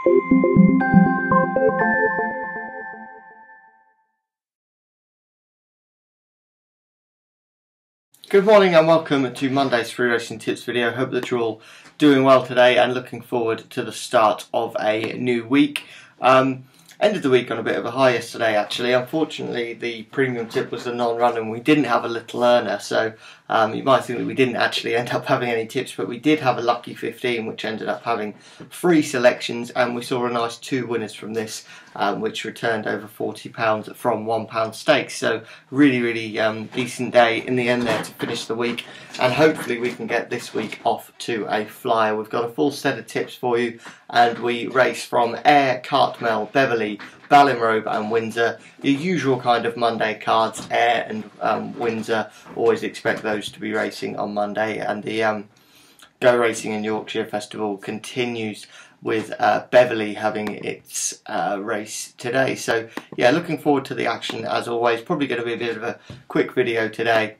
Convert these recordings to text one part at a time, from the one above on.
Good morning and welcome to Monday's free racing tips video. Hope that you're all doing well today and looking forward to the start of a new week. Ended the week on a bit of a high yesterday actually. Unfortunately the premium tip was a non-run and we didn't have a little earner, so you might think that we didn't actually end up having any tips, but we did have a lucky 15 which ended up having 3 selections, and we saw a nice 2 winners from this, which returned over £40 from £1 stakes. So really decent day in the end there to finish the week, and hopefully we can get this week off to a flyer. We've got a full set of tips for you, and we race from Ayr, Cartmel, Beverley, Ballinrobe and Windsor. Your usual kind of Monday cards. Ayr and Windsor, always expect those to be racing on Monday, and the Go Racing in Yorkshire Festival continues with Beverley having its race today. So yeah, looking forward to the action as always. Probably going to be a bit of a quick video today.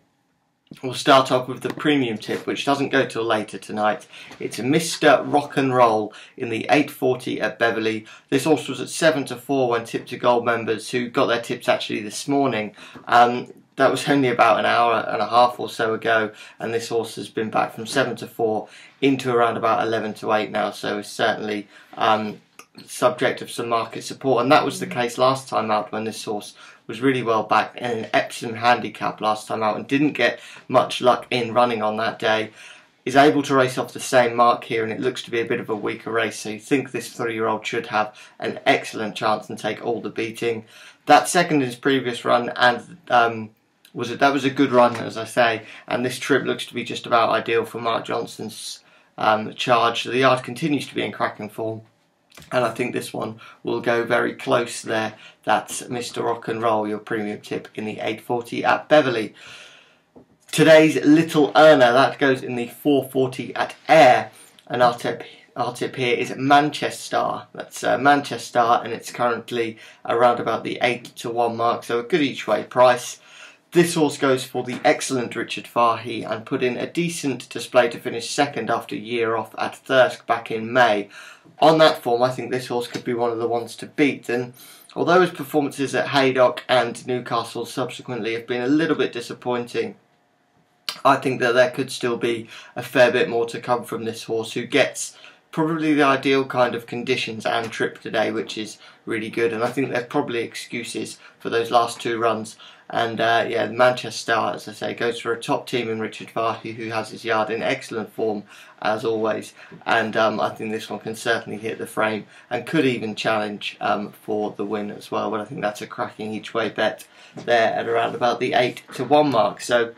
We'll start off with the premium tip, which doesn't go till later tonight. It's a Mr. Rock and Roll in the 840 at Beverley. This horse was at 7 to 4 when tipped to Gold members who got their tips actually this morning. That was only about an hour and a half or so ago, and this horse has been back from 7 to 4 into around about 11 to 8 now, so it's certainly subject of some market support, and that was the case last time out when this horse was really well backed in an Epsom handicap last time out and didn't get much luck in running on that day. Is able to race off the same mark here, and it looks to be a bit of a weaker race, so you think this 3-year-old should have an excellent chance and take all the beating. That second in his previous run, and that was a good run, as I say, and this trip looks to be just about ideal for Mark Johnston's charge. So the yard continues to be in cracking form, and I think this one will go very close there. That's Mr. Rock and Roll, your premium tip in the 840 at Beverley. Today's little earner, that goes in the 440 at Ayr, and our tip here is Manchester. That's Manchester, and it's currently around about the 8 to 1 mark, so a good each way price. This horse goes for the excellent Richard Fahey and put in a decent display to finish second after a year off at Thirsk back in May. On that form, I think this horse could be one of the ones to beat, and although his performances at Haydock and Newcastle subsequently have been a little bit disappointing, I think that there could still be a fair bit more to come from this horse, who gets probably the ideal kind of conditions and trip today, which is really good, and I think there's probably excuses for those last 2 runs. And yeah, Manchester, as I say, goes for a top team in Richard Fahey, who has his yard in excellent form as always, and I think this one can certainly hit the frame and could even challenge for the win as well, but I think that's a cracking each way bet there at around about the 8 to 1 mark. So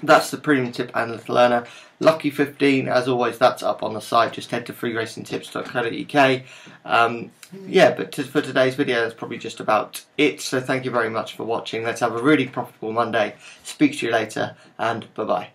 that's the premium tip and little earner. Lucky 15, as always, that's up on the site. Just head to freeracingtips.co.uk. Yeah, but for today's video, that's probably just about it. So thank you very much for watching. Let's have a really profitable Monday. Speak to you later, and bye-bye.